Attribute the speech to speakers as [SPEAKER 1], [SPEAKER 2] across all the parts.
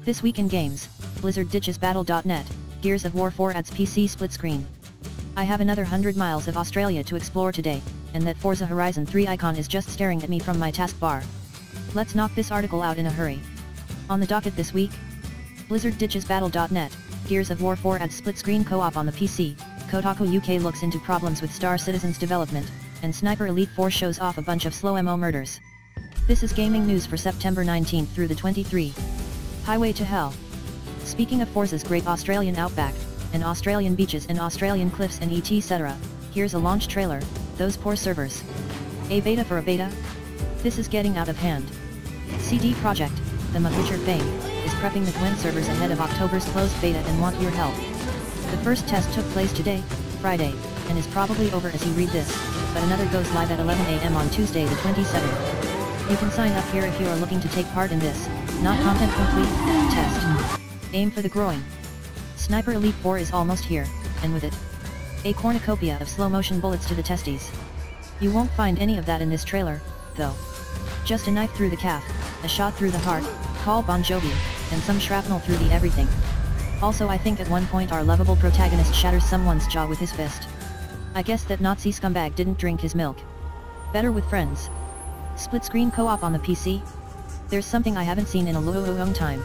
[SPEAKER 1] This week in games, Blizzard ditches Battle.net, Gears of War 4 adds PC split screen. I have another 100 miles of Australia to explore today, and that Forza Horizon 3 icon is just staring at me from my taskbar. Let's knock this article out in a hurry. On the docket this week, Blizzard ditches Battle.net, Gears of War 4 adds split screen co-op on the PC, Kotaku UK looks into problems with Star Citizen's development, and Sniper Elite 4 shows off a bunch of slow MO murders. This is gaming news for September 19th through the 23. Highway to Hell. Speaking of Forza's great Australian outback, and Australian beaches and Australian cliffs and etc., here's a launch trailer, those poor servers. A beta for a beta? This is getting out of hand. CD Projekt, them of Witcher fame, is prepping the Gwent servers ahead of October's closed beta and want your help. The first test took place today, Friday, and is probably over as you read this, but another goes live at 11 AM on Tuesday the 27th. You can sign up here if you are looking to take part in this, not content complete, test. Aim for the groin. Sniper Elite 4 is almost here, and with it, a cornucopia of slow-motion bullets to the testes. You won't find any of that in this trailer, though. Just a knife through the calf, a shot through the heart, call Bon Jovi, and some shrapnel through the everything. Also I think at one point our lovable protagonist shatters someone's jaw with his fist. I guess that Nazi scumbag didn't drink his milk. Better with friends. Split screen co-op on the PC? There's something I haven't seen in a long time.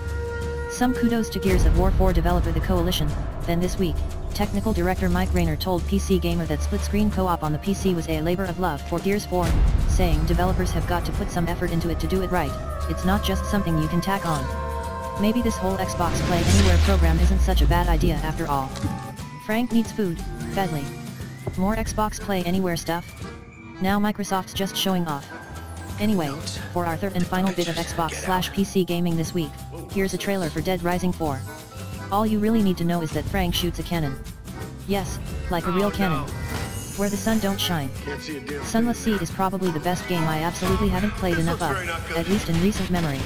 [SPEAKER 1] Some kudos to Gears of War 4 developer The Coalition. Then this week, technical director Mike Rayner told PC Gamer that split screen co-op on the PC was a labor of love for Gears 4, saying developers have got to put some effort into it to do it right, it's not just something you can tack on. Maybe this whole Xbox Play Anywhere program isn't such a bad idea after all. Frank needs food, badly. More Xbox Play Anywhere stuff? Now Microsoft's just showing off. Anyway, for our third and final bit of Xbox/PC gaming this week, here's a trailer for Dead Rising 4. All you really need to know is that Frank shoots a cannon. Yes, like a real cannon. Where the sun don't shine. Sunless Sea is probably the best game I absolutely haven't played enough of, at least in recent memory.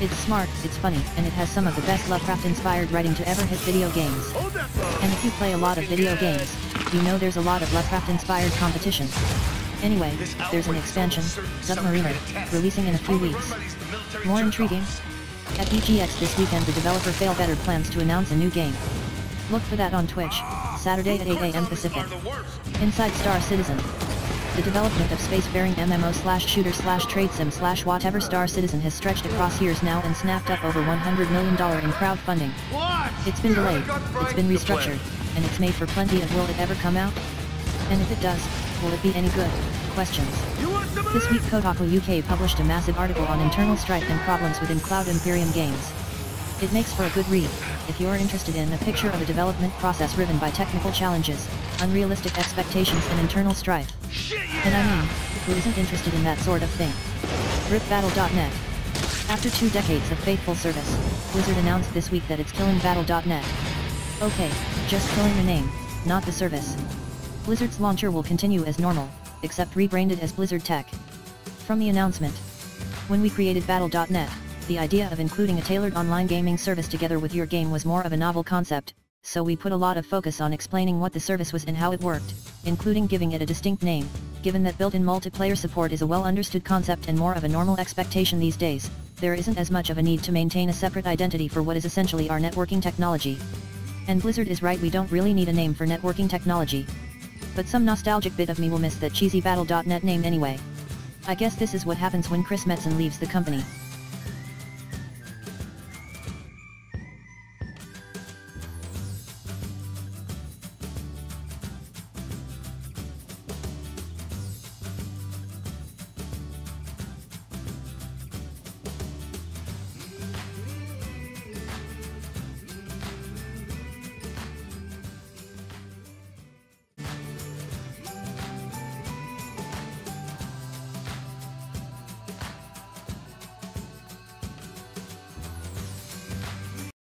[SPEAKER 1] It's smart, it's funny, and it has some of the best Lovecraft-inspired writing to ever hit video games. And if you play a lot of video games, you know there's a lot of Lovecraft-inspired competition. Anyway, there's an expansion, Submariner, releasing in a few weeks. More intriguing? At EGX this weekend the developer Failbetter plans to announce a new game. Look for that on Twitch, Saturday at 8 AM Pacific. Inside Star Citizen. The development of spacefaring MMO/shooter/trade sim/whatever Star Citizen has stretched across years now and snapped up over $100 million in crowdfunding. It's been delayed, it's been restructured, and it's made for plenty of will it ever come out? And if it does, will it be any good? Questions. This week Kotaku UK published a massive article on internal strife and problems within Cloud Imperium games. It makes for a good read, if you're interested in a picture of a development process riven by technical challenges, unrealistic expectations and internal strife. And I mean, who isn't interested in that sort of thing? RIP Battle.net. After 2 decades of faithful service, Blizzard announced this week that it's killing Battle.net. Okay, just killing the name, not the service. Blizzard's launcher will continue as normal, except rebranded as Blizzard Tech. From the announcement. When we created Battle.net, the idea of including a tailored online gaming service together with your game was more of a novel concept, so we put a lot of focus on explaining what the service was and how it worked, including giving it a distinct name, given that built-in multiplayer support is a well-understood concept and more of a normal expectation these days, there isn't as much of a need to maintain a separate identity for what is essentially our networking technology. And Blizzard is right, we don't really need a name for networking technology. But some nostalgic bit of me will miss that cheesy Battle.net name anyway. I guess this is what happens when Chris Metzen leaves the company.